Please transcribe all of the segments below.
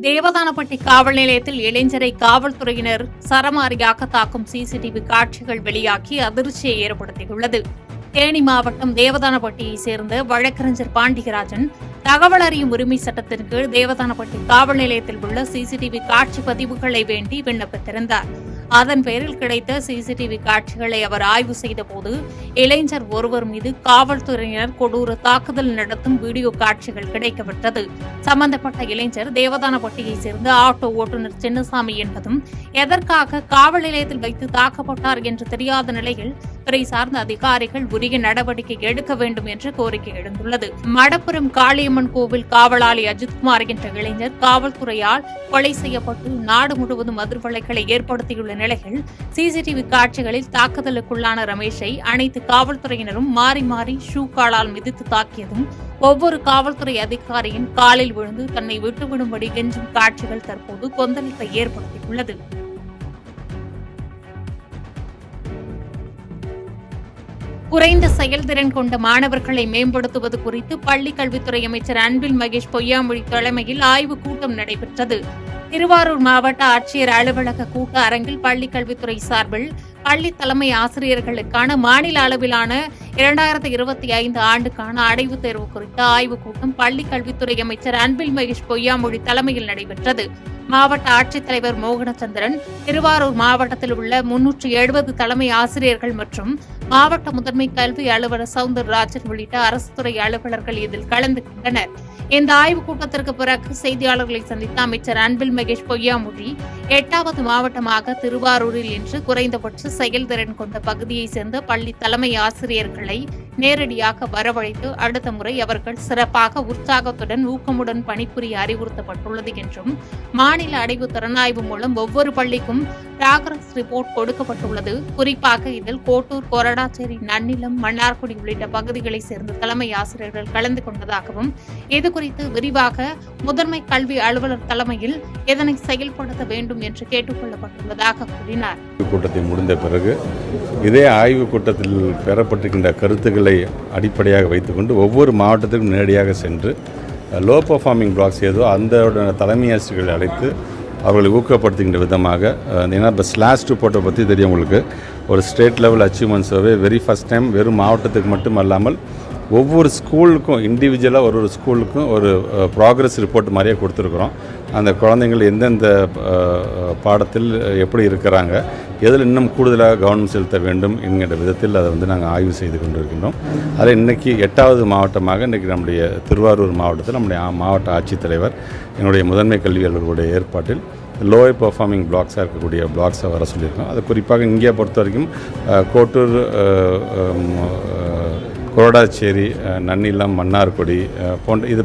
தேவதானப்பட்டி காவல் நிலையத்தில் இளைஞரை காவல்துறையினர் சரமாரியாக தாக்கும் சிசிடிவி காட்சிகள் வெளியாகி அதிர்ச்சியை ஏற்படுத்தியுள்ளது. தேனி மாவட்டம் தேவதானப்பட்டியைச் சேர்ந்த வழக்கறிஞர் பாண்டியராஜன் தகவல் அறியும் உரிமை சட்டத்தின் கீழ் தேவதானப்பட்டி காவல் நிலையத்தில் உள்ள சிசிடிவி காட்சி பதிவுகளை வேண்டி விண்ணப்பித்திருந்தார். அதன் பேரில் கிடைத்த சிசிடிவி காட்சிகளை அவர் ஆய்வு செய்தபோது இளைஞர் ஒருவர் மீது காவல்துறையினர் கொடூர தாக்குதல் நடத்தும் வீடியோ காட்சிகள் கிடைக்கப்பட்டது. சம்பந்தப்பட்ட இளைஞர் தேவதானப்பட்டியைச் சேர்ந்த ஆட்டோ ஓட்டுநர் சின்னசாமி என்பதும் எதற்காக காவல் நிலையத்தில் வைத்து தாக்கப்பட்டார் என்று தெரியாத நிலையில் துறை சார்ந்த அதிகாரிகள் உரிய நடவடிக்கை எடுக்க வேண்டும் என்று கோரிக்கை எழுந்துள்ளது. மடப்புரம் காளியம்மன் கோவில் காவலாளி அஜித்குமார் என்ற இளைஞர் காவல்துறையால் கொலை செய்யப்பட்டு நாடு முழுவதும் அதிர்வலைகளை ஏற்படுத்தியுள்ள நிலையில் சிசிடிவி காட்சிகளில் தாக்குதலுக்குள்ளான ரமேஷை அனைத்து காவல்துறையினரும் மாறி மாறி ஷூ காலால் மிதித்து தாக்கியதும் ஒவ்வொரு காவல்துறை அதிகாரியின் காலில் விழுந்து தன்னை விட்டுவிடும்படி கெஞ்சும் காட்சிகள் தற்போது கொந்தளிப்பை ஏற்படுத்தியுள்ளது. குறைந்த செயல்திறன் கொண்ட மாணவர்களை மேம்படுத்துவது குறித்து பள்ளிக் கல்வித்துறை அமைச்சர் அன்பில் மகேஷ் பொய்யாமொழி தலைமையில் ஆய்வுக் கூட்டம் நடைபெற்றது. திருவாரூர் மாவட்ட ஆட்சியர் அலுவலக கூட்ட அரங்கில் பள்ளிக் கல்வித்துறை சார்பில் பள்ளி தலைமை ஆசிரியர்களுக்கான மாநில அளவிலான 2025 ஆண்டுக்கான அடைவுத் தேர்வு குறித்த ஆய்வுக் கூட்டம் பள்ளிக் கல்வித்துறை அமைச்சர் அன்பில் மகேஷ் பொய்யாமொழி தலைமையில் நடைபெற்றது. மாவட்ட ஆட்சித்தலைவர் மோகனச்சந்திரன், திருவாரூர் மாவட்டத்தில் உள்ள 370 தலைமை ஆசிரியர்கள் மற்றும் மாவட்ட முதன்மை கல்வி அலுவலர் சவுந்தரராஜன் உள்ளிட்ட அரசு துறை அலுவலர்கள் இதில் கலந்து கொண்டனர். இந்த ஆய்வுக் கூட்டத்திற்கு பிறகு செய்தியாளர்களை சந்தித்த அமைச்சர் அன்பில் மகேஷ் பொய்யாமொழி, 8வது மாவட்டமாக திருவாரூரில் இன்று குறைந்தபட்ச செயல்திறன் கொண்ட பகுதியைச் சேர்ந்த பள்ளி தலைமை ஆசிரியர்களை நேரடியாக வரவழைத்து அடுத்த முறை அவர்கள் சிறப்பாக உற்சாகத்துடன் ஊக்கமுடன் பணிபுரிய அறிவுறுத்தப்பட்டுள்ளது என்றும், மாநில அடைவு திறனாய்வு மூலம் ஒவ்வொரு பள்ளிக்கும் ப்ராக்ரஸ் ரிப்போர்ட் கொடுக்கப்பட்டுள்ளது. குறிப்பாக இதில் கோட்டூர், கொரடாச்சேரி, நன்னிலம், மன்னார்குடி உள்ளிட்ட பகுதிகளைச் சேர்ந்த தலைமை ஆசிரியர்கள் கலந்து கொண்டதாகவும், இதுகுறித்து விரிவாக முதன்மை கல்வி அலுவலர் தலைமையில் இதனை செயல்படுத்த வேண்டும் என்று கேட்டுக் கொள்ளப்பட்டுள்ளதாக கூறினார். கூட்டத்தை முடிந்த பிறகு இதே ஆய்வுக் கூட்டத்தில் பெறப்பட்டிருக்கின்ற கருத்துக்களை அடிப்படையாக வைத்துக்கொண்டு ஒவ்வொரு மாவட்டத்திற்கும் நேரடியாக சென்று லோ பர்ஃபார்மிங் பிளாக்ஸ் ஏதோ அந்த தலைமை ஆசிரியர்களை அழைத்து அவர்களை ஊக்கப்படுத்துகின்ற விதமாக, ஏன்னா இப்போ ஸ்லாஷ் ரிப்போர்ட்டை பற்றி தெரியும் உங்களுக்கு, ஒரு state level achievement survey very first time வெறும் மாவட்டத்துக்கு மட்டும் அல்லாமல் ஒவ்வொரு ஸ்கூலுக்கும் இண்டிவிஜுவலாக ஒரு ஸ்கூலுக்கும் ஒரு ப்ராக்ரஸ் ரிப்போர்ட் மாதிரியே கொடுத்துருக்குறோம். அந்த குழந்தைங்கள் எந்தெந்த பாடத்தில் எப்படி இருக்கிறாங்க, எதில் இன்னும் கூடுதலாக கவனம் செலுத்த வேண்டும் என்கின்ற விதத்தில் அதை நாங்கள் ஆய்வு செய்து கொண்டிருக்கின்றோம். அதில் இன்றைக்கி 8வது மாவட்டமாக இன்றைக்கி நம்முடைய திருவாரூர் மாவட்டத்தில் நம்முடைய மாவட்ட ஆட்சித்தலைவர் எங்களுடைய முதன்மை கல்வி அலுவலருடைய ஏற்பாட்டில் லோயர் பர்ஃபார்மிங் பிளாக்ஸாக இருக்கக்கூடிய பிளாக்ஸை வர சொல்லியிருக்கோம். அது குறிப்பாக இங்கே பொறுத்த வரைக்கும் கோட்டூர், கொரடாச்சேரி, நன்னிலம், மன்னார்குடி போன்ற இது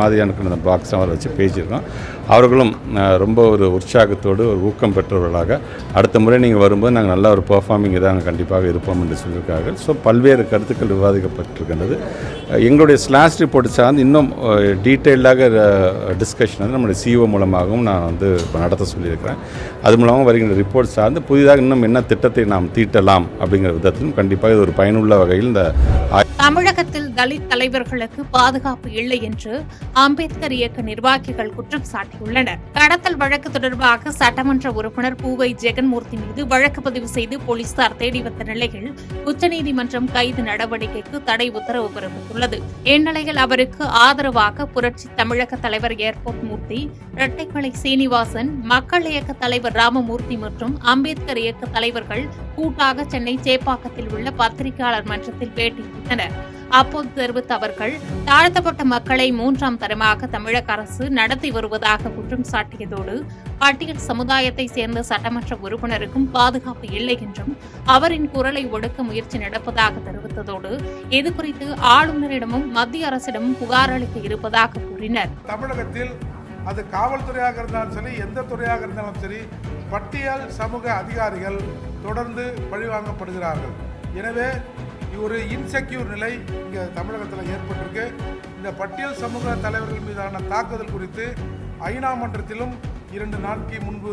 மாதிரியான பிளாக்ஸ் அவர் வச்சு பேசியிருக்கோம். அவர்களும் ரொம்ப ஒரு உற்சாகத்தோடு ஒரு ஊக்கம் பெற்றவர்களாக அடுத்த முறை நீங்கள் வரும்போது நாங்கள் நல்ல ஒரு பெர்ஃபார்மிங் இதாக நாங்கள் கண்டிப்பாக இருப்போம் என்று சொல்லியிருக்கார்கள். ஸோ பல்வேறு கருத்துக்கள் விவாதிக்கப்பட்டிருக்கின்றது. எங்களுடைய ஸ்லாஷ் ரிப்போர்ட் சார்ந்து இன்னும் டீட்டெயில்டாக டிஸ்கஷன் வந்து நம்முடைய சிஓ மூலமாகவும் நான் நடத்த சொல்லியிருக்கிறேன். அது மூலமாக வருகின்ற ரிப்போர்ட் சார்ந்து புதிதாக இன்னும் என்ன திட்டத்தை நாம் தீட்டலாம் அப்படிங்கிற விதத்திலும் கண்டிப்பாக இது ஒரு பயனுள்ள வகையில் இந்த தமிழகத்தில் தலித் தலைவர்களுக்கு பாதுகாப்பு இல்லை என்று அம்பேத்கர் இயக்க நிர்வாகிகள் குற்றம் சாட்டியுள்ளனர். கடத்தல் வழக்கு தொடர்பாக சட்டமன்ற உறுப்பினர் பூவை ஜெகன்மூர்த்தி மீது வழக்கு பதிவு செய்து போலீசார் தேடி வந்த நிலையில் உச்சநீதிமன்றம் கைது நடவடிக்கைக்கு தடை உத்தரவு பிறப்பித்துள்ளது. இந்நிலையில் அவருக்கு ஆதரவாக புரட்சி தமிழக தலைவர் ஏர்போர்ட் மூர்த்தி, இரட்டைமலை சீனிவாசன், மக்கள் இயக்க தலைவர் ராமமூர்த்தி மற்றும் அம்பேத்கர் இயக்க தலைவர்கள் கூட்டாக சென்னை சேப்பாக்கத்தில் உள்ள பத்திரிகையாளர் மன்றத்தில் பேட்டியளித்தனர். அப்போது தெரிவித்த அவர்கள், தாழ்த்தப்பட்ட மக்களை 3ஆம் தரமாக தமிழக அரசு நடத்தி வருவதாக குற்றம் சாட்டியதோடு, பட்டியல் சமுதாயத்தை சேர்ந்த சட்டமன்ற உறுப்பினருக்கும் பாதுகாப்பு இல்லை என்றும் அவரின் குரலை ஒடுக்க முயற்சி நடப்பதாக தெரிவித்ததோடு, இதுகுறித்து ஆளுநரிடமும் மத்திய அரசிடமும் புகார் அளிக்க இருப்பதாக கூறினர். தமிழகத்தில் அது காவல்துறையாக இருந்தாலும் சரி, எந்த துறையாக இருந்தாலும் சரி, பட்டியல் சமூக அதிகாரிகள் தொடர்ந்து பழிவாங்கப்படுகிறார்கள். எனவே ஒரு இன்செக்யூர் நிலை இங்கே தமிழகத்தில் ஏற்பட்டிருக்கு. இந்த பட்டியல் சமூக தலைவர்கள் மீதான தாக்குதல் குறித்து ஐநா மன்றத்திலும் 2 நாட்களுக்கு முன்பு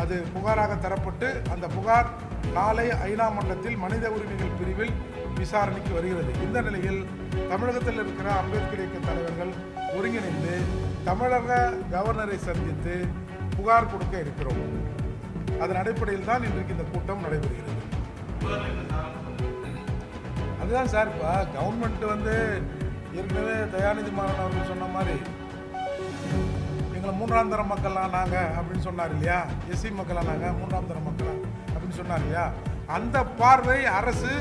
அது புகாராக தரப்பட்டு, அந்த புகார் நாளை ஐநா மன்றத்தில் மனித உரிமைகள் பிரிவில் விசாரணைக்கு வருகிறது. இந்த நிலையில் தமிழகத்தில் இருக்கிற அம்பேத்கர் இயக்க தலைவர்கள் ஒருங்கிணைந்து தமிழக கவர்னரை சந்தித்து புகார் கொடுக்க இருக்கிறோம். அதன் அடிப்படையில் தான் இன்றைக்கு இந்த கூட்டம் நடைபெறுகிறது. அதுதான் சார், இப்போ கவர்மெண்ட் ஏற்கனவே தயாநிதி மாறன் அவர்கள் சொன்ன மாதிரி எங்களை மூன்றாம் தர மக்களா நாங்கள் அப்படின்னு சொன்னார் இல்லையா, எஸ்சி மக்களா நாங்கள் மூன்றாம் தர மக்களா அப்படின்னு சொன்னார் இல்லையா, அந்த பார்வை அரசு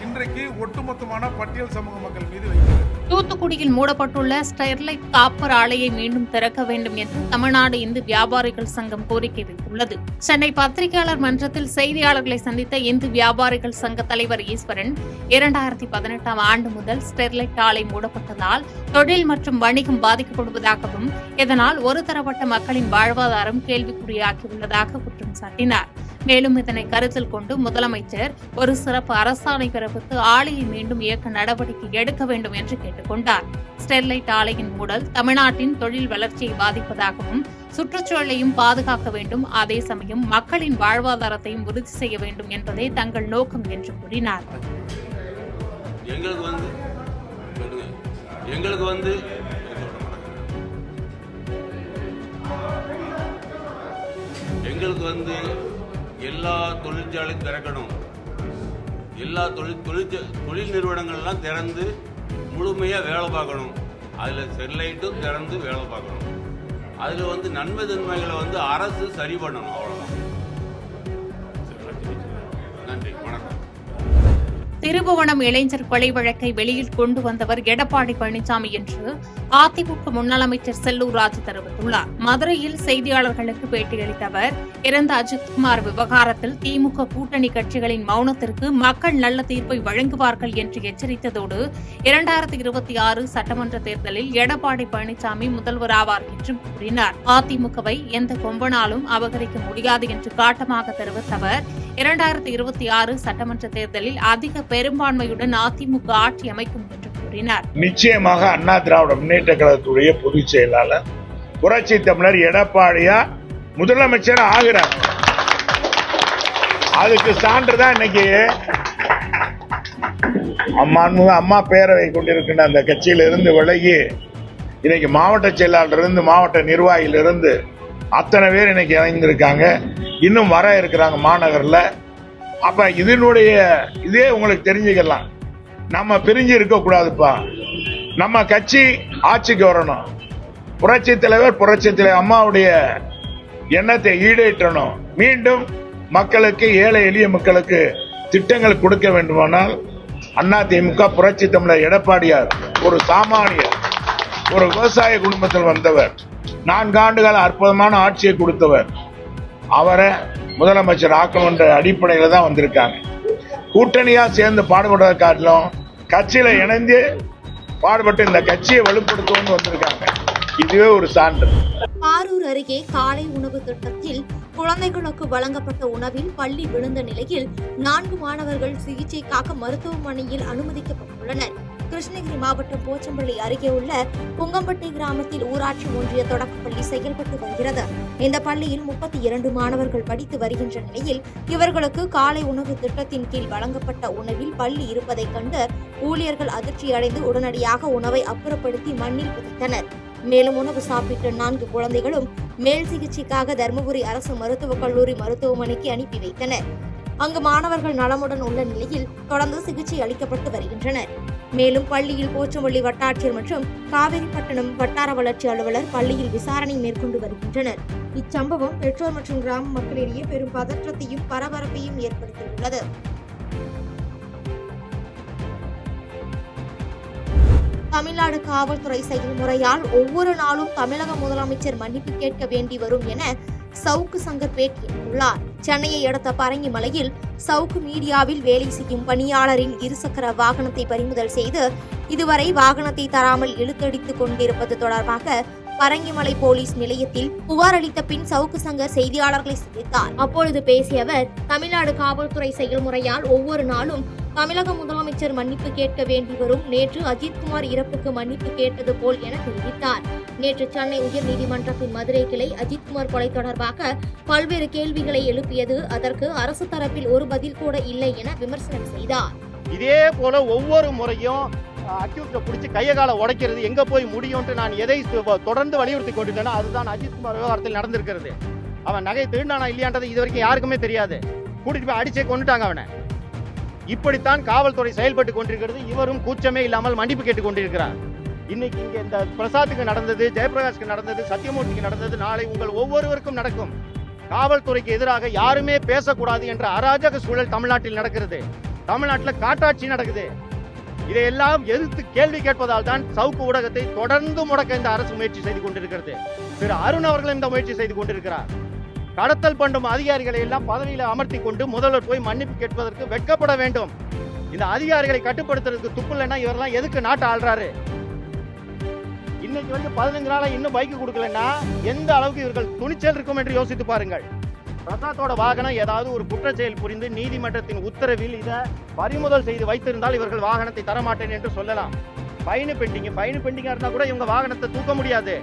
இன்றைக்கு ஒட்டுமொத்தமான பட்டியல் சமூக மக்கள் மீது வைக்கிறது. தூத்துக்குடியில் மூடப்பட்டுள்ள ஸ்டெர்லைட் காப்பர் ஆலையை மீண்டும் திறக்க வேண்டும் என்று தமிழ்நாடு இந்து வியாபாரிகள் சங்கம் கோரிக்கை வைத்துள்ளது. சென்னை பத்திரிகையாளர் மன்றத்தில் செய்தியாளர்களை சந்தித்த இந்து வியாபாரிகள் சங்க தலைவர் ஈஸ்வரன், 2018ஆம் ஆண்டு முதல் ஸ்டெர்லைட் ஆலை மூடப்பட்டதால் தொழில் மற்றும் வணிகம் பாதிக்கப்படுவதாகவும் இதனால் ஒருதரப்பட்ட மக்களின் வாழ்வாதாரம் கேள்விக்குறியாகியுள்ளதாக குற்றம் சாட்டினார். மேலும் இதனை கருத்தில் கொண்டு முதலமைச்சர் ஒரு சிறப்பு அரசாணை பிறப்பித்து ஆலையை மீண்டும் இயக்க நடவடிக்கை எடுக்க வேண்டும் என்று கேட்டுக் கொண்டார். ஸ்டெர்லைட் ஆலையின் மூடல் தமிழ்நாட்டின் தொழில் வளர்ச்சியை பாதிப்பதாகவும் சுற்றுச்சூழலையும் பாதுகாக்க வேண்டும், அதே சமயம் மக்களின் வாழ்வாதாரத்தையும் உறுதி செய்ய வேண்டும் என்பதே தங்கள் நோக்கம் என்று கூறினார். எங்களுக்கு எல்லா தொழிற்சாலையும் திறக்கணும், எல்லா தொழில் நிறுவனங்கள்லாம் திறந்து முழுமையாக வேலை பார்க்கணும், அதில் ஸ்டெர்லைட்டும் திறந்து வேலை பார்க்கணும், அதில் நன்மை தன்மைகளை அரசு சரி பண்ணணும், அவ்வளோதான். நன்றி, வணக்கம். திருபுவனம் இளைஞர் கொலை வழக்கை வெளியில் கொண்டு வந்தவர் எடப்பாடி பழனிசாமி என்று அதிமுக முன்னாள் அமைச்சர் செல்லூர் ராஜு தெரிவித்துள்ளார். மதுரையில் செய்தியாளர்களுக்கு பேட்டியளித்த அவர், இறந்த அஜித்குமார் விவகாரத்தில் திமுக கூட்டணி கட்சிகளின் மௌனத்திற்கு மக்கள் நல்ல தீர்ப்பை வழங்குவார்கள் என்று எச்சரித்ததோடு 2026 சட்டமன்ற தேர்தலில் எடப்பாடி பழனிசாமி முதல்வர் ஆவார் என்றும் கூறினார். அதிமுகவை எந்த கொம்பனாலும் அபகரிக்க முடியாது என்று காட்டமாக தெரிவித்த அவர், 2026 சட்டமன்ற தேர்தலில் அதிக பெரும்பான்மையுடன் அதிமுக ஆட்சி அமைக்கும் என்று கூறினார். நிச்சயமாக அண்ணா திராவிட முன்னேற்ற கழகத்துடைய பொதுச் செயலாளர் புரட்சி தமிழர் எடப்பாடியா முதலமைச்சர் ஆகிறார். அதுக்கு சான்றுதான் இன்னைக்கு அம்மா பேரவை கொண்டிருக்கின்ற அந்த கட்சியிலிருந்து விலகி இன்னைக்கு மாவட்ட செயலாளர் இருந்து மாவட்ட நிர்வாகியில இருந்து அத்தனை பேர் இன்னைக்கு இணைந்திருக்காங்க. இன்னும் வர இருக்கிறாங்க மாநகர்ல. அப்ப இதே உங்களுக்கு தெரிஞ்சுக்கலாம், நம்ம பிரிஞ்சு இருக்க கூடாதுப்பா, நம்ம கட்சி ஆட்சிக்கு வரணும், புரட்சி தலைவர் அம்மாவுடைய எண்ணத்தை ஈடேற்றணும், மீண்டும் மக்களுக்கு ஏழை எளிய மக்களுக்கு திட்டங்கள் கொடுக்க வேண்டுமானால் அதிமுக புரட்சி தமிழர் எடப்பாடியார் ஒரு சாமானியர், ஒரு விவசாய குடும்பத்தில் வந்தவர், 4 ஆண்டுகால அற்புதமான ஆட்சியை கொடுத்தவர், அவரை முதலமைச்சர் ஆக்கணும் என்ற அடிப்படையில தான் வந்திருக்காங்க. கூட்டணியா சேர்ந்து பாடுபடுறதை காட்டிலும் கட்சியில இணைந்து பாடுபட்டு இந்த கட்சியை வலுப்படுத்தவும் வந்திருக்காங்க. இதுவே ஒரு சான்று. பாரூர் அருகே காலை உணவு திட்டத்தில் குழந்தைகளுக்கு வழங்கப்பட்ட உணவில் பள்ளி விழுந்த நிலையில் 4 மாணவர்கள் சிகிச்சைக்காக மருத்துவமனையில் அனுமதிக்கப்பட்டுள்ளனர். கிருஷ்ணகிரி மாவட்டம் போச்சம்பள்ளி அருகே உள்ள புங்கம்பட்டி கிராமத்தில் ஊராட்சி ஒன்றிய தொடக்கப்பள்ளி செயல்பட்டு வருகிறது. இந்த பள்ளியில் 32 மாணவர்கள் படித்து வருகின்ற நிலையில் இவர்களுக்கு காலை உணவு திட்டத்தின் கீழ் வழங்கப்பட்ட உணவில் பள்ளி இருப்பதைக் கண்டு ஊழியர்கள் அதிர்ச்சியடைந்து உடனடியாக உணவை அப்புறப்படுத்தி மண்ணில் புதைத்தனர். மேலும் உணவு சாப்பிட்ட 4 குழந்தைகளும் மேல் சிகிச்சைக்காக தருமபுரி அரசு மருத்துவக் கல்லூரி மருத்துவமனைக்கு அனுப்பி வைத்தனர். அங்கு மாணவர்கள் நலமுடன் உள்ள நிலையில் தொடர்ந்து சிகிச்சை அளிக்கப்பட்டு வருகின்றனர். மேலும் பள்ளியில் போச்சம்பள்ளி வட்டாட்சியர் மற்றும் காவேரிப்பட்டினம் வட்டார வளர்ச்சி அலுவலர் பள்ளியில் விசாரணை மேற்கொண்டு வருகின்றனர். இச்சம்பவம் பெற்றோர் மற்றும் கிராம மக்களிடையே பெரும் பதற்றத்தையும் பரபரப்பையும் ஏற்படுத்தியுள்ளது. தமிழ்நாடு காவல்துறை செயல்முறையால் ஒவ்வொரு நாளும் தமிழக முதலமைச்சர் மன்னிப்பு கேட்க வேண்டி வரும் என சவுக்கு சங்கர் பேட்டியளித்துள்ளார். சென்னையை அடுத்த பரங்கிமலையில் சவுக்கு மீடியாவில் வேலை செய்யும் பணியாளரின் இருசக்கர வாகனத்தை பறிமுதல் செய்து இதுவரை வாகனத்தை தராமல் இழுத்தடித்துக் கொண்டிருப்பது தொடர்பாக பரங்கிமலை போலீஸ் நிலையத்தில் புகார் அளித்த பின் சவுக்கு சங்கர் செய்தியாளர்களை சந்தித்தார். அப்பொழுது பேசிய அவர், தமிழ்நாடு காவல்துறை செயல்முறையால் ஒவ்வொரு நாளும் தமிழக முதலமைச்சர் மன்னிப்பு கேட்க வேண்டி வரும். நேற்று அஜித்குமார் இறப்புக்கு மன்னிப்பு கேட்டது போல் என தெரிவித்தார். நேற்று சென்னை உயர்நீதிமன்றத்தின் மதுரை கிளை அஜித்குமார் கொலை தொடர்பாக பல்வேறு கேள்விகளை எழுப்பியது. அதற்கு அரசு தரப்பில் ஒரு பதில் கூட இல்லை என விமர்சனம் செய்தார். இதே போல ஒவ்வொரு முறையும் அக்யூஸ்ட பிடிச்சி கையை காலை உடைக்கிறது எங்க போய் முடியும்ட்டு நான் எதை தொடர்ந்து வலியுறுத்தி கொண்டிருந்தேனோ அதுதான் அஜித்குமார் விவகாரத்தில் நடந்திருக்கிறது. அவன் நகை திருடானா இல்லையான்றது இது வரைக்கும் யாருக்குமே தெரியாது. கூட்டிட்டு போய் அடிச்சே கொண்டுட்டாங்க அவனை. இப்படித்தான் காவல்துறை செயல்பட்டு கொண்டிருக்கிறது. இவரும் கூச்சமே இல்லாமல் மன்னிப்பு கேட்டுக் கொண்டிருக்கிறார். இன்னைக்கு இங்க இந்த பிரசாத்துக்கு நடந்தது, ஜெயபிரகாஷ்க்கு நடந்தது, சத்தியமூர்த்திக்கு நடந்தது, நாளை உங்கள் ஒவ்வொருவருக்கும் நடக்கும். காவல்துறைக்கு எதிராக யாருமே பேசக்கூடாது என்ற அராஜக சூழல் தமிழ்நாட்டில் நடக்கிறது. தமிழ்நாட்டில் காட்டாட்சி நடக்குது. இதையெல்லாம் எதிர்த்து கேள்வி கேட்பதால் தான் சவுக்கு ஊடகத்தை தொடர்ந்து முடக்க இந்த அரசு முயற்சி செய்து கொண்டிருக்கிறது. திரு அருண் அவர்களும் இந்த முயற்சி செய்து கொண்டிருக்கிறார். கடத்தல் பண்ணும் அதிகாரிகளை எல்லாம் பதவியில அமர்த்தி கொண்டு முதல்வர் போய் மன்னிப்பு கேட்பதற்கு வெட்கப்பட வேண்டும். இந்த அதிகாரிகளை கட்டுப்படுத்துறதுக்கு துப்பு இல்லைன்னா இவரெல்லாம் எதுக்கு நாட்டை ஆள்றாரு? இன்னைக்கு வந்து 15 நாளா இன்னும் பைக் கொடுக்கலன்னா எந்த அளவுக்கு இவர்கள் துணிச்சல் இருக்கும் என்று யோசித்து பாருங்கள். பிரசாத்தோட வாகனம் ஏதாவது ஒரு குற்றச்செயல் புரிந்து நீதிமன்றத்தின் உத்தரவில் இதை பறிமுதல் செய்து வைத்திருந்தால் இவர்கள் வாகனத்தை தரமாட்டேன் என்று சொல்லலாம். ஃபைன் பெண்டிங்கா இருந்தா கூட இவங்க வாகனத்தை தூக்க முடியாது.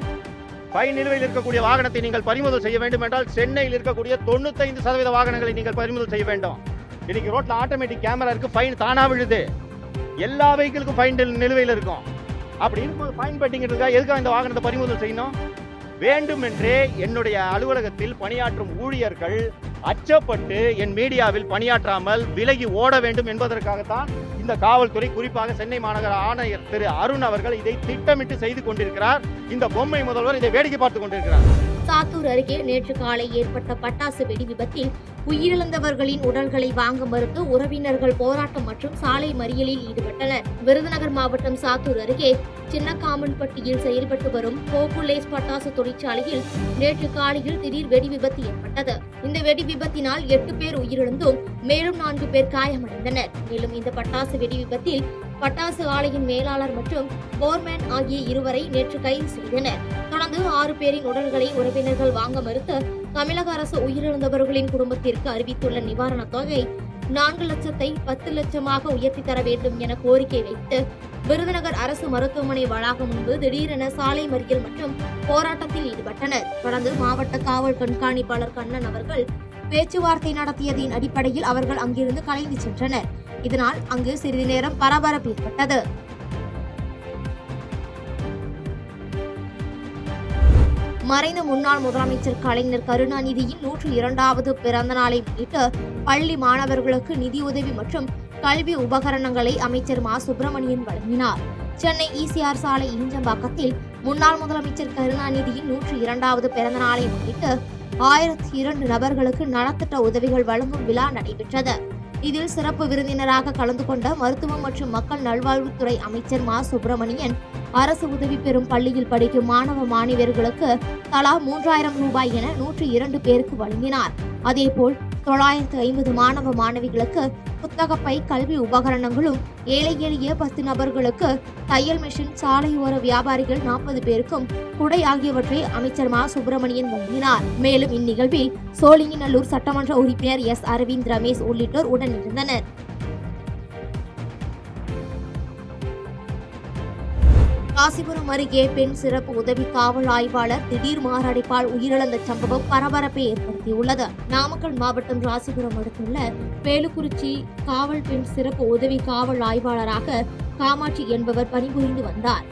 ஃபைன் நிலுவையில் இருக்கக்கூடிய வாகனத்தை நீங்கள் பறிமுதல் செய்ய வேண்டும் என்றால் சென்னையில் இருக்கக்கூடிய 95% வாகனங்களை நீங்கள் பறிமுதல் செய்ய வேண்டும். இன்னைக்கு ரோட்ல ஆட்டோமேட்டிக் கேமரா இருக்கு, ஃபைன் தானா விழுது. எல்லா வெஹிக்கிளுக்கும் ஃபைன் நிலுவையில் இருக்கும். அப்படி இருக்கும்போது ஃபைன் பெண்டிங் இருக்கா, எதுக்காக இந்த வாகனத்தை பறிமுதல் செய்யணும்? வேண்டுமென்றே என்னுடைய அலுவலகத்தில் பணியாற்றும் ஊழியர்கள் அச்சப்பட்டு என் மீடியாவில் பணியாற்றாமல் விலகி ஓட வேண்டும் என்பதற்காகத்தான் இந்த காவல்துறை, குறிப்பாக சென்னை மாநகர ஆணையர் திரு அருண் அவர்கள் இதை திட்டமிட்டு செய்து கொண்டிருக்கிறார். இந்த பொம்மை முதல்வர் இதை வேடிக்கை பார்த்துக் கொண்டிருக்கிறார். சாத்தூர் அருகே நேற்று காலை ஏற்பட்ட பட்டாசு வெடி விபத்தில் உயிரிழந்தவர்களின் உடல்களை வாங்க மறுத்து உறவினர்கள் போராட்டம் மற்றும் சாலை மறியலில் ஈடுபட்டனர். விருதுநகர் மாவட்டம் சாத்தூர் அருகே சின்னக்காமன்பட்டியில் செயல்பட்டு வரும் கோகுலேஸ் பட்டாசு தொழிற்சாலையில் நேற்று காலையில் திடீர் வெடி விபத்து ஏற்பட்டது. இந்த வெடி விபத்தினால் 8 பேர் உயிரிழந்தும் மேலும் 4 பேர் காயமடைந்தனர். மேலும் இந்த பட்டாசு வெடி விபத்தில் பட்டாசு ஆலையின் மேலாளர் மற்றும் போர்மேன் ஆகிய இருவரை நேற்று கைது செய்தனர். தொடர்ந்து 6 பேரின் உடல்களை உறவினர்கள் வாங்க மறுத்து தமிழக அரசு உயிரிழந்தவர்களின் குடும்பத்திற்கு அறிவித்துள்ள நிவாரணத் தொகை 4 லட்சத்தை 10 லட்சமாக உயர்த்தி தர வேண்டும் என கோரிக்கை வைத்து விருதுநகர் அரசு மருத்துவமனை வளாகம் முன்பு திடீரென சாலை மறியல் மற்றும் போராட்டத்தில் ஈடுபட்டனர். தொடர்ந்து மாவட்ட காவல் கண்காணிப்பாளர் கண்ணன் அவர்கள் பேச்சுவார்த்தை நடத்தியதின் அடிப்படையில் அவர்கள் அங்கிருந்து கலைந்து சென்றனர். இதனால் அங்கு சிறிது நேரம் பரபரப்பு ஏற்பட்டது. மறைந்த முன்னாள் முதலமைச்சர் கலைஞர் கருணாநிதியின் 102வது பிறந்த நாளை முன்னிட்டு பள்ளி மாணவர்களுக்கு நிதியுதவி மற்றும் கல்வி உபகரணங்களை அமைச்சர் மா சுப்பிரமணியன் வழங்கினார். சென்னை ECR சாலை ஈஞ்சம்பாக்கத்தில் முன்னாள் முதலமைச்சர் கருணாநிதியின் 102வது பிறந்த நாளை முன்னிட்டு 1002 நபர்களுக்கு நலத்திட்ட உதவிகள் வழங்கும் விழா நடைபெற்றது. இதில் சிறப்பு விருந்தினராக கலந்து கொண்ட மருத்துவம் மற்றும் மக்கள் நல்வாழ்வுத்துறை அமைச்சர் மா சுப்பிரமணியன் அரசு உதவி பெறும் பள்ளியில் படிக்கும் மாணவ மாணவியர்களுக்கு தலா 3000 ரூபாய் என 102 பேருக்கு வழங்கினார். அதேபோல் 950 மாணவ மாணவிகளுக்கு புத்தகப்பை, கல்வி உபகரணங்களும், ஏழை எளிய 10 நபர்களுக்கு தையல் மிஷின், சாலையோர வியாபாரிகள் 40 பேருக்கும் குடை ஆகியவற்றை அமைச்சர் மா சுப்பிரமணியன் வழங்கினார். மேலும் இந்நிகழ்வில் சோழிங்கநல்லூர் சட்டமன்ற உறுப்பினர் S. அரவிந்த் ரமேஷ் உள்ளிட்டோர் உடனிருந்தனர். ராசிபுரம் அருகே பெண் சிறப்பு உதவி காவல் ஆய்வாளர் திடீர் மாரடைப்பால் உயிரிழந்த சம்பவம் பரபரப்பை ஏற்படுத்தியுள்ளது. நாமக்கல் மாவட்டம் ராசிபுரம் அடுத்துள்ள பேலுக்குறிச்சி காவல் பெண் சிறப்பு உதவி காவல் ஆய்வாளராக காமாட்சி என்பவர் பணிபுரிந்து வந்தார்.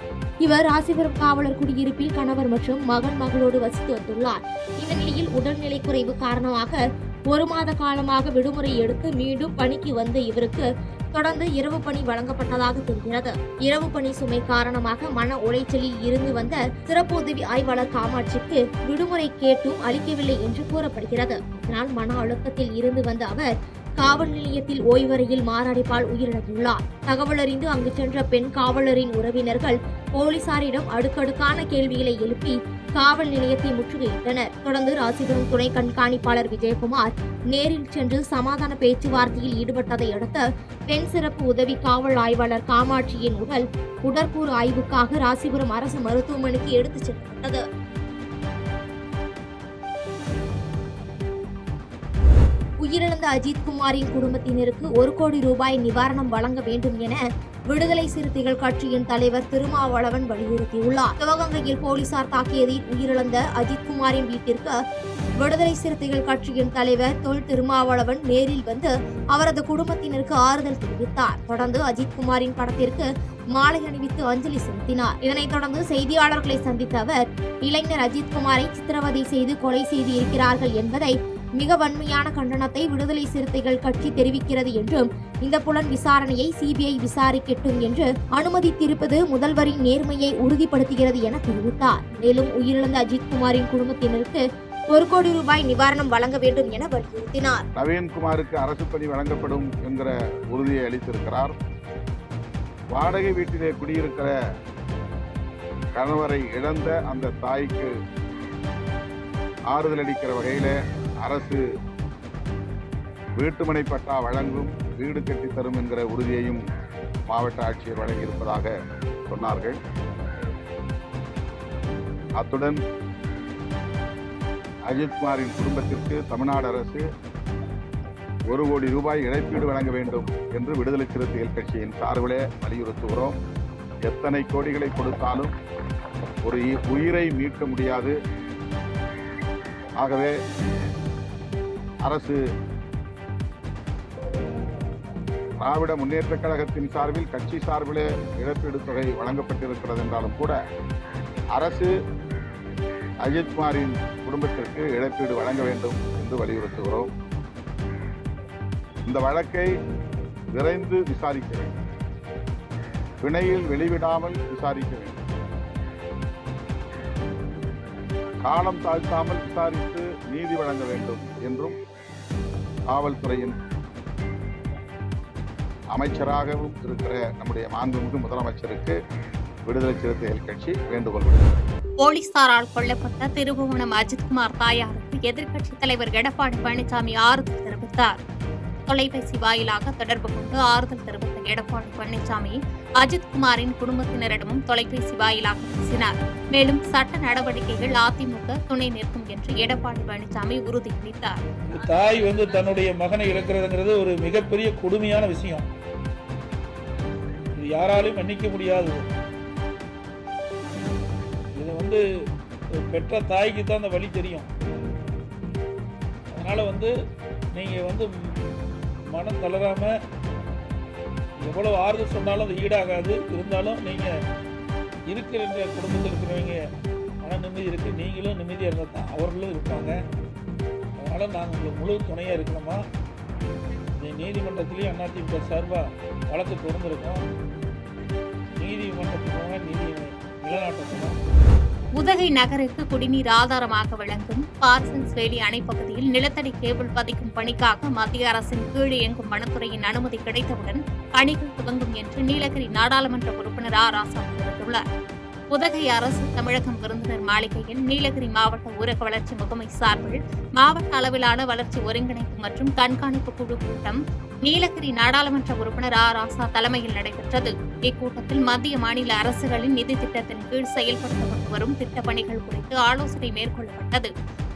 இவர் ராசிபுரம் காவலர் குடியிருப்பில் கணவர் மற்றும் மகளோடு வசித்து வந்துள்ளார். இந்த நிலையில் உடல்நிலை குறைவு காரணமாக 1 மாத காலமாக விடுமுறை எடுத்து மீண்டும் பணிக்கு வந்த இவருக்கு தொடர்ந்து இரவு பணி வழங்கப்பட்டதாக தெரிகிறது. இரவு பணி சுமை காரணமாக மன உளைச்சலில் இருந்து வந்த சிறப்பு உதவி ஆய்வாளர் காமாட்சிக்கு விடுமுறை கேட்டும் அளிக்கவில்லை என்று கூறப்படுகிறது. இதனால் மன அழுத்தத்தில் இருந்து வந்த அவர் காவல் நிலையத்தில் ஓய்வறையில் மாரடைப்பால் உயிரிழந்துள்ளார். தகவல் அறிந்து அங்கு சென்ற பெண் காவலரின் உறவினர்கள் போலீசாரிடம் அடுக்கடுக்கான கேள்விகளை எழுப்பி காவல் நிலையத்தை முற்றுகையிட்டனர். தொடர்ந்து ராசிபுரம் துணை கண்காணிப்பாளர் விஜயகுமார் நேரில் சென்று சமாதான பேச்சுவார்த்தையில் ஈடுபட்டதை அடுத்து பெண் சிறப்பு உதவி காவல் ஆய்வாளர் காமாட்சியின் உடல் உடற்கூறு ஆய்வுக்காக ராசிபுரம் அரசு மருத்துவமனைக்கு எடுத்துச் செல்லப்பட்டது. உயிரிழந்த அஜித்குமாரின் குடும்பத்தினருக்கு 1 கோடி ரூபாய் நிவாரணம் வழங்க வேண்டும் என விடுதலை சிறுத்தைகள் கட்சியின் தலைவர் திருமாவளவன் வலியுறுத்தியுள்ளார். சிவகங்கையில் போலீசார் தாக்கியதில் உயிரிழந்த அஜித்குமாரின் வீட்டிற்கு விடுதலை சிறுத்தைகள் கட்சியின் தலைவர் தொல் திருமாவளவன் நேரில் வந்து அவரது குடும்பத்தினருக்கு ஆறுதல் தெரிவித்தார். தொடர்ந்து அஜித்குமாரின் படத்திற்கு மாலை அணிவித்து அஞ்சலி செலுத்தினார். இதனைத் தொடர்ந்து செய்தியாளர்களை சந்தித்த அவர், இளைஞர் அஜித்குமாரை சித்திரவதை செய்து கொலை செய்து இருக்கிறார்கள் என்பதை மிக வன்மையான கண்டனத்தை விடுதலை சிறுத்தைகள் கட்சி தெரிவிக்கிறது என்றும், இந்த புலன் விசாரணையை சிபிஐ விசாரிக்கட்டும் என்று அனுமதித்திருப்பது முதல்வரின் நேர்மையை உறுதிப்படுத்துகிறது என தெரிவித்தார். மேலும் உயிரிழந்த அஜித்குமாரின் குடும்பத்தினருக்கு 1 கோடி ரூபாய் நிவாரணம் வழங்க வேண்டும் என வலியுறுத்தினார். நவீன்குமாருக்கு அரசு பணி வழங்கப்படும் என்கிற உறுதியை அளித்திருக்கிறார். வாடகை வீட்டிலே குடியிருக்கிற கணவரை இழந்த அந்த தாய்க்கு ஆறுதல் அளிக்கிற வகையில் அரசு வீட்டுமனை பட்டா வழங்கும், வீடு கட்டித்தரும் என்கிற உறுதியையும் மாவட்ட ஆட்சியர் வழங்கியிருப்பதாக சொன்னார்கள். அத்துடன் அஜித்குமாரின் குடும்பத்திற்கு தமிழ்நாடு அரசு 1 கோடி ரூபாய் இழப்பீடு வழங்க வேண்டும் என்று விடுதலை சிறுத்தைகள் கட்சியின் சார்பிலே வலியுறுத்துகிறோம். எத்தனை கோடிகளை கொடுத்தாலும் ஒரு உயிரை மீட்க முடியாது. ஆகவே அரசு திராவிட முன்னேற்ற கழகத்தின் சார்பில், கட்சி சார்பிலே இழப்பீடு தொகை வழங்கப்பட்டிருக்கிறது என்றாலும் கூட அரசு அஜித்குமாரின் குடும்பத்திற்கு இழப்பீடு வழங்க வேண்டும் என்று வலியுறுத்துகிறோம். இந்த வழக்கை விரைந்து விசாரிக்க வேண்டும். பிணையில் வெளிவிடாமல் விசாரிக்க வேண்டும். காலம் தாழ்த்தாமல் விசாரித்து நீதி வழங்க வேண்டும் என்றும் காவல்துறையின் அமைச்சராகவும் இருக்கிற நம்முடைய மாண்புமிகு முதலமைச்சருக்கு விடுதலை சிறுத்தைகள் கட்சி வேண்டுகோள் விடுக்கிறது. போலீசாரால் கொல்லப்பட்ட திருபுவனம் அஜித்குமார் தாயாருக்கு எதிர்க்கட்சித் தலைவர் எடப்பாடி பழனிசாமி ஆறுதல் தெரிவித்தார். தொலைபேசி வாயிலாக தொடர்பு கொண்டு ஆறுதல் தெரிவித்த எடப்பாடி பழனிசாமி அஜித்குமாரின் குடும்பத்தினரிடமும் தொலைபேசி வாயிலாக பேசினார். மேலும் சட்ட நடவடிக்கைகள் அதிமுக துணை நிற்கும் என்று எடப்பாடி பழனிசாமி உறுதியளித்தார். தாய் தன்னுடைய மகனை இழக்கிறதுங்கிறது ஒரு மிகப்பெரிய கொடுமையான விஷயம். இது யாராலும் மன்னிக்க முடியாது. இது பெற்ற தாய்க்கு தான் அந்த வலி தெரியும். அதனால நீங்க மனம் தளராம எவ்வளவு ஆறுதல் சொன்னாலும் அது ஈடாகாது. இருந்தாலும் நீங்க இருக்கிற குடும்பத்தில் இருக்கிறவங்க மன நிம்மதி இருக்கு, நீங்களும் நிம்மதியாக இருந்தால் தான் அவர்களும் இருப்பாங்க. அதனால நாங்கள் உங்களுக்கு முழு துணையாக இருக்கணுமா. நீதிமன்றத்திலேயும் அதிமுக சார்பாக வழக்கு தொடர்ந்துருக்கோம். நீதிமன்றத்துக்கு நீதி நிலநாட்டணும். உதகை நகருக்கு குடிநீர் ஆதாரமாக விளங்கும் பார்சன்ஸ் வேலி அணை பகுதியில் நிலத்தடி கேபிள் பதிக்கும் பணிக்காக மத்திய அரசின் கீழ் இயங்கும் வனத்துறையின் அனுமதி கிடைத்தவுடன் பணிகள் துவங்கும் என்று நீலகிரி நாடாளுமன்ற உறுப்பினர் ஆ. ராசா தெரிவித்துள்ளார். உதகை அரசு தமிழகம் விருந்தினர் மாளிகையில் நீலகிரி மாவட்ட ஊரக வளர்ச்சி முகமை சார்பில் மாவட்ட அளவிலான வளர்ச்சி ஒருங்கிணைப்பு மற்றும் கண்காணிப்பு குழு கூட்டம் நீலகிரி நாடாளுமன்ற உறுப்பினர் ஆ. ராசா தலைமையில் நடைபெற்றது. இக்கூட்டத்தில் மத்திய மாநில அரசுகளின் நிதி திட்டத்தின் கீழ் செயல்படுத்தப்பட்டு வரும் திட்டப் பணிகள் குறித்து ஆலோசனை மேற்கொள்ளப்பட்டது.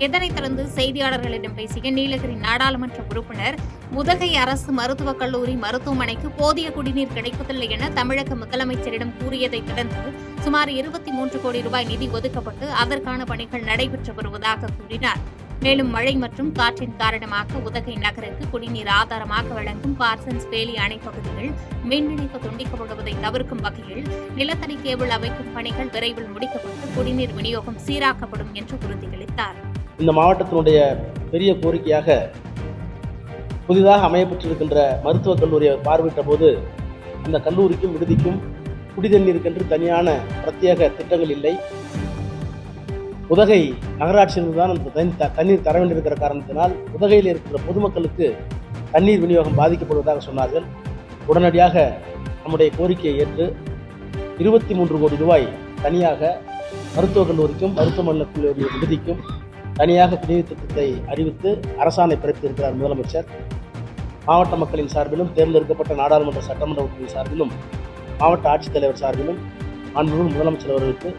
இதனைத் தொடர்ந்து செய்தியாளர்களிடம் பேசிய நீலகிரி நாடாளுமன்ற உறுப்பினர், உதகை அரசு மருத்துவக் கல்லூரி மருத்துவமனைக்கு போதிய குடிநீர் கிடைப்பதில்லை என தமிழக முதலமைச்சரிடம் கூறியதைத் தொடர்ந்து சுமார் 23 கோடி ரூபாய் நிதி ஒதுக்கப்பட்டு அதற்கான பணிகள் நடைபெற்று வருவதாக கூறினார். மேலும் மழை மற்றும் காற்றின் காரணமாக உதகை நகருக்கு குடிநீர் ஆதாரமாக வழங்கும் பார்சன்ஸ் வேலி அணை பகுதியில் மின் இணைப்பு துண்டிக்கப்படுவதை தவிர்க்கும் வகையில் நிலத்தடி கேபிள் அமைக்கும் பணிகள் விரைவில் முடிக்கப்பட்டு குடிநீர் விநியோகம் சீராக்கப்படும் என்று உறுதியளித்தார். இந்த மாவட்டத்தினுடைய பெரிய கோரிக்கையாக புதிதாக அமையப்பட்டிருக்கின்ற மருத்துவக் கல்லூரியை பார்வையிட்ட போது அந்த கல்லூரிக்கும் விடுதிக்கும் குடிதண்ணீருக்கென்று தனியான பிரத்யேக திட்டங்கள் இல்லை. உதகை நகராட்சியிலிருந்து தான் அந்த தண்ணீர் தர வேண்டியிருக்கிற காரணத்தினால் உதகையில் இருக்கிற பொதுமக்களுக்கு தண்ணீர் விநியோகம் பாதிக்கப்படுவதாக சொன்னார்கள். உடனடியாக நம்முடைய கோரிக்கையை ஏற்று 23 கோடி ரூபாய் தனியாக மருத்துவக் கல்லூரிக்கும் மருத்துவமனை கல்லூரி விடுதிக்கும் தனியாக குடிநீர் திட்டத்தை அறிவித்து அரசாணை பிறப்பித்திருக்கிறார் முதலமைச்சர். மாவட்ட மக்களின் சார்பிலும் தேர்ந்தெடுக்கப்பட்ட நாடாளுமன்ற சட்டமன்ற உறுப்பினர் சார்பிலும் மாவட்ட ஆட்சித்தலைவர் சார்பிலும் மாண்புமிகு முதலமைச்சர் அவர்களுக்கு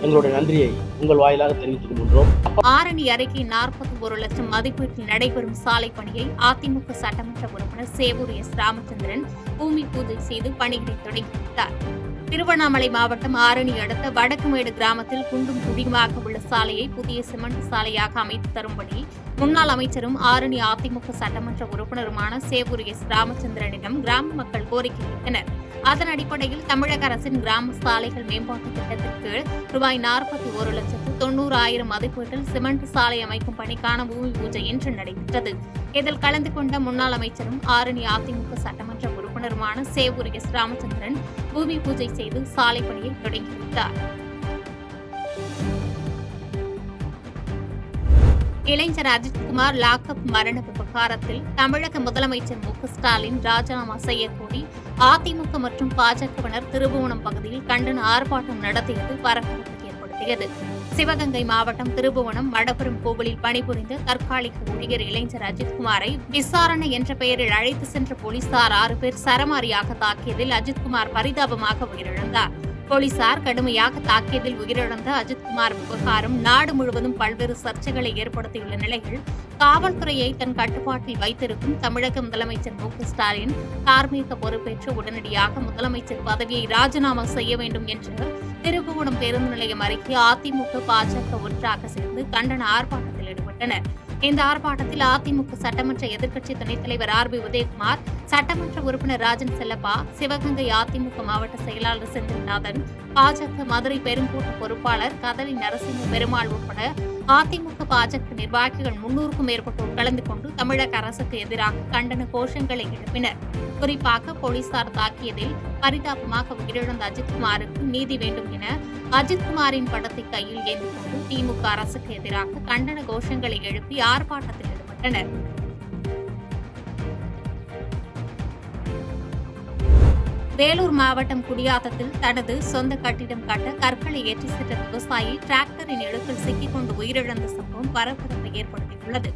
எங்களுடைய நன்றியை உங்கள் வாயிலாக தெரிவித்துக் கொள்கின்றோம். ஆரணி அருகே 41 லட்சம் மதிப்பீட்டில் நடைபெறும் சாலை பணியை அதிமுக சட்டமன்ற உறுப்பினர் சேவூர் எஸ். ராமச்சந்திரன் பூமி பூஜை செய்து பணிகளை தொடங்கி வைத்தார். திருவண்ணாமலை மாவட்டம் ஆரணி அடுத்த வடக்குமேடு கிராமத்தில் குண்டும் குழியுமாக உள்ள சாலையை புதிய சிமெண்ட் சாலையாக அமைத்து தரும்படி முன்னாள் அமைச்சரும் ஆரணி அதிமுக சட்டமன்ற உறுப்பினருமான சேவூர் எஸ். ராமச்சந்திரனிடம் கிராம மக்கள் கோரிக்கை வைத்தனர். அதன் அடிப்படையில் தமிழக அரசின் கிராம சாலைகள் மேம்பாட்டு திட்டத்திற்கு ரூபாய் 41,90,000 மதிப்பீட்டில் சிமெண்ட் சாலை அமைக்கும் பணிக்கான பூமி பூஜை இன்று நடைபெற்றது. இதில் கலந்து கொண்ட முன்னாள் அமைச்சரும் ஆரணி அதிமுக சட்டமன்ற உறுப்பினருமான சேவூர் எஸ். ராமச்சந்திரன் பூமி பூஜை செய்து சாலை பணியை தொடங்கி வைத்தார். இளைஞர் அஜித்குமார் லாக்அப் மரண விவகாரத்தில் தமிழக முதலமைச்சர் மு.க. ஸ்டாலின் ராஜினாமா செய்யக்கோரி அதிமுக மற்றும் பாஜகவினர் திருபுவனம் பகுதியில் கண்டன ஆர்ப்பாட்டம் நடத்தியது பரபரப்பை ஏற்படுத்தியது. சிவகங்கை மாவட்டம் திருபுவனம் மடப்புரம் கோவிலில் பணிபுரிந்த தற்காலிக ஊழியர் இளைஞர் அஜித்குமாரை விசாரணை என்ற பெயரில் அழைத்து சென்ற போலீசார் 6 பேர் சரமாரியாக தாக்கியதில் அஜித்குமார் பரிதாபமாக உயிரிழந்தார். போலீசார் கடுமையாக தாக்கியதில் உயிரிழந்த அஜித்குமார் விவகாரம் நாடு முழுவதும் பல்வேறு சர்ச்சைகளை ஏற்படுத்தியுள்ள நிலையில் காவல்துறையை தன் கட்டுப்பாட்டில் வைத்திருக்கும் தமிழக முதலமைச்சர் மு.க. ஸ்டாலின் தார்மீக பொறுப்பேற்று உடனடியாக முதலமைச்சர் பதவியை ராஜினாமா செய்ய வேண்டும் என்று திருபுவனம் பேருந்து நிலையம் அருகே அதிமுக பாஜக ஒன்றாக சேர்ந்து கண்டன ஆர்ப்பாட்டத்தில் ஈடுபட்டனர். இந்த ஆர்ப்பாட்டத்தில் அதிமுக சட்டமன்ற எதிர்க்கட்சி துணைத் தலைவர் ஆர்.பி. உதயகுமார், சட்டமன்ற உறுப்பினர் ராஜன் செல்லப்பா, சிவகங்கை அதிமுக மாவட்ட செயலாளர் செந்தில்நாதன், பாஜக மதுரை பெருங்கோட்ட பொறுப்பாளர் கதலி நரசிம்ம பெருமாள் உட்பட அதிமுக பாஜக நிர்வாகிகள் 300க்கும் மேற்பட்டோர் கலந்து கொண்டு தமிழக அரசுக்கு எதிராக கண்டன கோஷங்களை எழுப்பினர். குறிப்பாக போலீசார் தாக்கியதில் பரிதாபமாக உயிரிழந்த அஜித்குமாருக்கு நீதி வேண்டும் என அஜித்குமாரின் படத்தை கையில் ஏந்திக் கொண்டு திமுக அரசுக்கு எதிராக கண்டன கோஷங்களை எழுப்பி ஆர்ப்பாட்டத்தில் ஈடுபட்டனர். வேலூர் மாவட்டம் குடியாத்தத்தில் தனது சொந்த கட்டிடம் கட்ட கற்களை ஏற்றி சென்ற விவசாயி டிராக்டரின் இழுப்பில் சிக்கிக் கொண்டு உயிரிழந்த சம்பவம் பரபரப்பை ஏற்படுத்தியுள்ளது.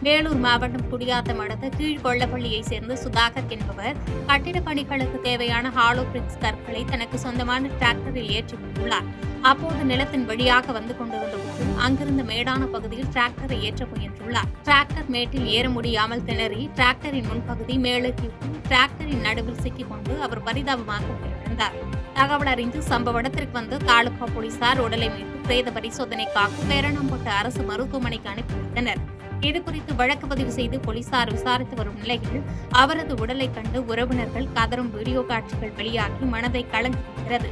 வேலூர் மாவட்டம் குடியாத்தம் அடுத்த கீழ்கொள்ளப்பள்ளியைச் சேர்ந்த சுதாகர் என்பவர் கட்டிடப் பணிகளுக்கு தேவையான ஹாலோ பிரிக்ஸ் கற்களை தனக்கு சொந்தமான டிராக்டரில் ஏற்றி வந்துள்ளார். அப்போது நிலத்தின் வழியாக வந்து கொண்டிருந்த போது அங்கிருந்த மேடான பகுதியில் டிராக்டரை ஏற்ற முயன்றுள்ளார். டிராக்டர் மேட்டில் ஏற முடியாமல் திணறி டிராக்டரின் முன்பகுதி மேலுக்கு டிராக்டரின் நடுவில் சிக்கிக் கொண்டு அவர் பரிதாபமாக உயிரிழந்தார். தகவல் அறிந்து சம்பவ இடத்திற்கு வந்த தாலுகா போலீசார் உடலை மீட்டு பிரேத பரிசோதனைக்காக பேரணாம்பட்டு அரசு மருத்துவமனைக்கு அனுப்பி வைத்தனர். இதுகுறித்து வழக்கு பதிவு செய்து போலீசார் விசாரித்து வரும் நிலையில் அவரது உடலை கண்டு உறவினர்கள் கதரும் வீடியோ காட்சிகள் வெளியாகி மனதை கலங்குகிறது.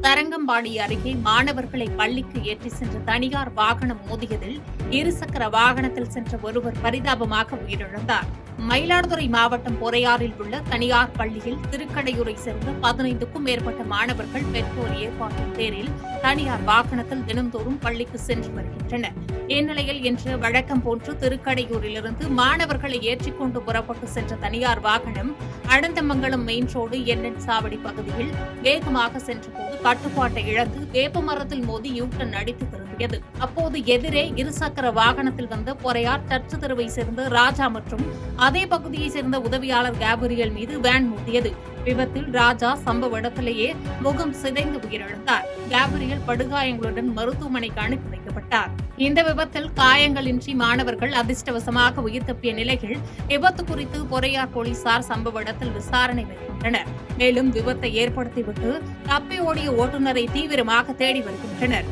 தரங்கம்பாடி அருகே மாணவர்களை பள்ளிக்கு ஏற்றி சென்ற தனியார் வாகனம் மோதியதில் இருசக்கர வாகனத்தில் சென்ற ஒருவர் பரிதாபமாக உயிரிழந்தார். மயிலாடுதுறை மாவட்டம் பொறையாறில் உள்ள தனியார் பள்ளியில் திருக்கடையூரை சேர்ந்த 15க்கும் மேற்பட்ட மாணவர்கள் பெற்றோர் ஏற்பாட்டின் பேரில் தனியார் வாகனத்தில் தினந்தோறும் பள்ளிக்கு சென்று வருகின்றனர். இந்நிலையில் இன்று வழக்கம் போன்று திருக்கடையூரிலிருந்து மாணவர்களை ஏற்றிக்கொண்டு புறப்பட்டு சென்ற தனியார் வாகனம் அனந்தமங்கலம் மெயின் ரோடு என்என் சாவடி பகுதியில் வேகமாக சென்றபோது கட்டுப்பாட்டை இழந்து வேப்பமரத்தில் மோதி யூட்டன் அடித்து திரும்பியது. அப்போது எதிரே இருசக்கர வாகனத்தில் வந்த பொறையார் சர்ச்சு தெருவை சேர்ந்த ராஜா மற்றும் அதே பகுதியைச் சேர்ந்த உதவியாளர் கேப்ரியல் மீது வேன் மோதியது. விபத்தில் ராஜா சம்பவ இடத்திலேயே முகம் சிதைந்து உயிரிழந்தார். கேப்ரியல் படுகாயங்களுடன் மருத்துவமனைக்கு அனுப்பி வைக்கப்பட்டார். இந்த விபத்தில் காயங்களின்றி மாணவர்கள் அதிர்ஷ்டவசமாக உயிர் தப்பிய நிலையில் விபத்து குறித்து பொறையார் போலீசார் சம்பவ இடத்தில் விசாரணை மேற்கொண்டனர். மேலும் விபத்தை ஏற்படுத்திவிட்டு தப்பி ஓடிய ஓட்டுநரை தீவிரமாக தேடி வருகின்றனர்.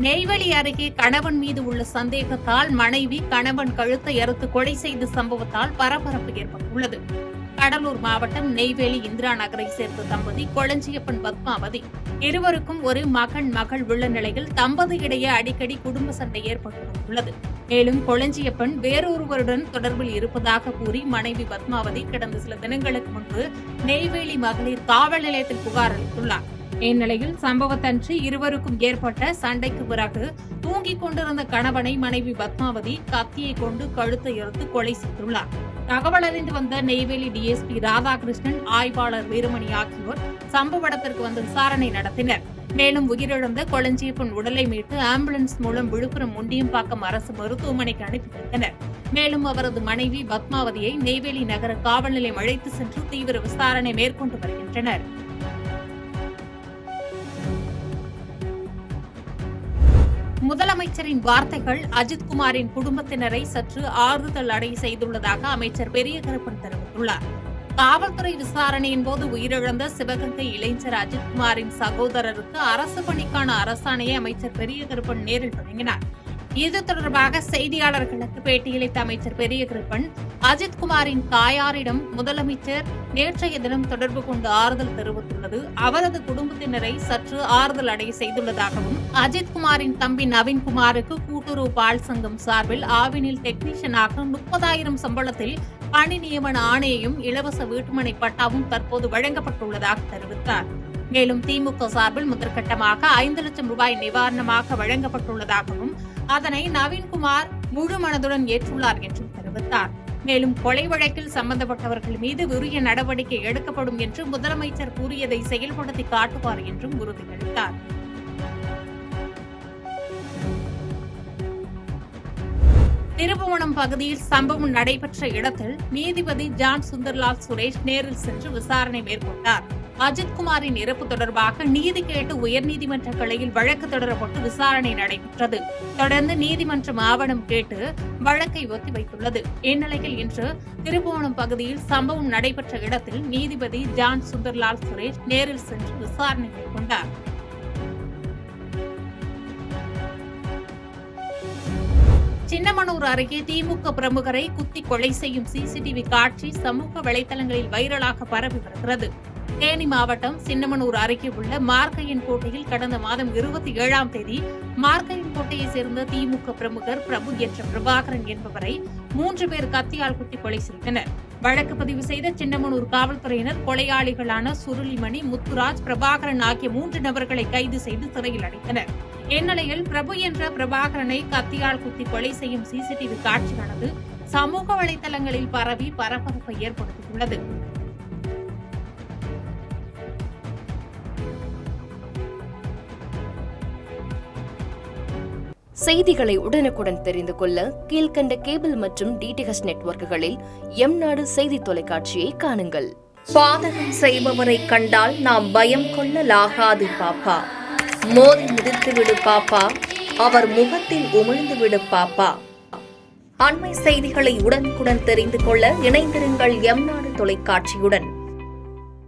நெய்வேலி அருகே கணவன் மீது உள்ள சந்தேகத்தால் மனைவி கணவன் கழுத்தை அறுத்து கொலை செய்த சம்பவத்தால் பரபரப்பு ஏற்பட்டுள்ளது. கடலூர் மாவட்டம் நெய்வேலி இந்திரா நகரை சேர்ந்த தம்பதி கொளஞ்சியப்பன் பத்மாவதி இருவருக்கும் ஒரு மகள் உள்ள நிலையில் தம்பதியிடையே அடிக்கடி குடும்ப சண்டை ஏற்பட்டு வந்துள்ளது. மேலும் கொளஞ்சியப்பன் வேறொருவருடன் தொடர்பில் இருப்பதாக கூறி மனைவி பத்மாவதி கடந்த சில தினங்களுக்கு முன்பு நெய்வேலி மகளிர் காவல் நிலையத்தில் புகார் அளித்துள்ளார். இந்நிலையில் சம்பவத்தன்று இருவருக்கும் ஏற்பட்ட சண்டைக்கு பிறகு தூங்கிக் கொண்டிருந்த கணவனை மனைவி பத்மாவதி கத்தியை கொண்டு கழுத்தை அறுத்து கொலை செய்துள்ளார். தகவல் அறிந்து வந்த நெய்வேலி டிஎஸ்பி ராதாகிருஷ்ணன், ஆய்வாளர் வீரமணி ஆகியோர் சம்பவ இடத்திற்கு வந்து விசாரணை நடத்தினர். மேலும் உயிரிழந்த கொளஞ்சியப்பன் உடலை மீட்டு ஆம்புலன்ஸ் மூலம் விழுப்புரம் முண்டியம்பாக்கம் அரசு மருத்துவமனைக்கு அனுப்பி வைத்தனர். மேலும் அவரது மனைவி பத்மாவதியை நெய்வேலி நகர காவல் நிலையம் அழைத்து சென்று தீவிர விசாரணை மேற்கொண்டு வருகின்றனர். முதலமைச்சரின் வார்த்தைகள் அஜித்குமாரின் குடும்பத்தினரை சற்று ஆறுதல் அடைய செய்துள்ளதாக அமைச்சர் பெரியகருப்பன் தெரிவித்துள்ளார். காவல்துறை விசாரணையின் போது உயிரிழந்த சிவகங்கை இளைஞர் அஜித்குமாரின் சகோதரருக்கு அரசு பணிக்கான அரசாணையை அமைச்சர் பெரியகருப்பன் நேரில் வழங்கினார். இது தொடர்பாக செய்தியாளர்களுக்கு பேட்டியளித்த அமைச்சர் பெரியகருப்பன், அஜித்குமாரின் தாயாரிடம் முதலமைச்சர் நேற்றைய தினம் தொடர்பு கொண்டு ஆறுதல் தெரிவித்துள்ளது அவரது குடும்பத்தினரை சற்று ஆறுதல் அடைய செய்துள்ளதாகவும், அஜித்குமாரின் தம்பி நவீன்குமாருக்கு கூட்டுறவு பால் சங்கம் சார்பில் ஆவினில் டெக்னீஷியனாக 30,000 சம்பளத்தில் பணி நியமன ஆணையையும் இலவச வீட்டுமனை பட்டாவும் தற்போது வழங்கப்பட்டுள்ளதாக தெரிவித்தார். மேலும் திமுக சார்பில் முதற்கட்டமாக 5 லட்சம் ரூபாய் நிவாரணமாக வழங்கப்பட்டுள்ளதாகவும், அதனை நவீன்குமார் முழு மனதுடன் ஏற்றுள்ளார் என்றும் தெரிவித்தார். மேலும் கொலை வழக்கில் சம்பந்தப்பட்டவர்கள் மீது உரிய நடவடிக்கை எடுக்கப்படும் என்று முதலமைச்சர் கூறியதை செயல்படுத்தி காட்டுவார் என்றும் உறுதியளித்தார். திருப்புவனம் பகுதியில் சம்பவம் நடைபெற்ற இடத்தில் நீதிபதி ஜான் சுந்தர்லால் சுரேஷ் நேரில் சென்று விசாரணை மேற்கொண்டார். அஜித்குமாரின் இறப்பு தொடர்பாக நீதி கேட்டு உயர்நீதிமன்ற கிளையில் வழக்கு தொடரப்பட்டு விசாரணை நடைபெற்றது. தொடர்ந்து நீதிமன்றம் ஆவணம் கேட்டு வழக்கை ஒத்திவைத்துள்ளது. இந்நிலையில் இன்று திருப்புவனம் பகுதியில் சம்பவம் நடைபெற்ற இடத்தில் நீதிபதி ஜான் சுந்தர்லால் சுரேஷ் நேரில் சென்று விசாரணை மேற்கொண்டார். சின்னமனூர் அருகே திமுக பிரமுகரை குத்தி கொலை செய்யும் சிசிடிவி காட்சி சமூக வலைதளங்களில் வைரலாக பரவி வருகிறது. தேனி மாவட்டம் சின்னமனூர் அருகே உள்ள மார்க்கையன்கோட்டையில் கடந்த மாதம் 27ஆம் தேதி மார்க்கையன்கோட்டையை சேர்ந்த திமுக பிரமுகர் பிரபு என்ற பிரபாகரன் என்பவரை 3 பேர் கத்தியால் குத்தி கொலை செய்தனர். வழக்கு பதிவு செய்த சின்னமனூர் காவல்துறையினர் கொலையாளிகளான சுருளிமணி, முத்துராஜ், பிரபாகரன் ஆகிய 3 நபர்களை கைது செய்து சிறையில் அடைத்தனர். இந்நிலையில் பிரபு என்ற பிரபாகரனை கத்தியால் குத்தி கொலை செய்யும் சிசிடிவி காட்சியானது சமூக வலைதளங்களில் பரவி பரபரப்பை ஏற்படுத்தியுள்ளது. செய்திகளை உடனுக்குடன் தெரிந்து கொள்ள கீழ்க்கண்ட கேபிள் மற்றும் டிடிஎச் நெட்வொர்க்குகளில் எம்நாடு செய்தி தொலைக்காட்சியை காணுங்கள். பாதகம் செய்பவரை கண்டால் நாம் பயம் கொள்ளலாகாது பாப்பா. மோதி மிதித்துவிடு பாப்பா, அவர் முகத்தில் உமிழ்ந்துவிடு பாப்பா. அண்மை செய்திகளை உடனுக்குடன் தெரிந்து கொள்ள இணைந்திருங்கள் எம்நாடு தொலைக்காட்சியுடன்.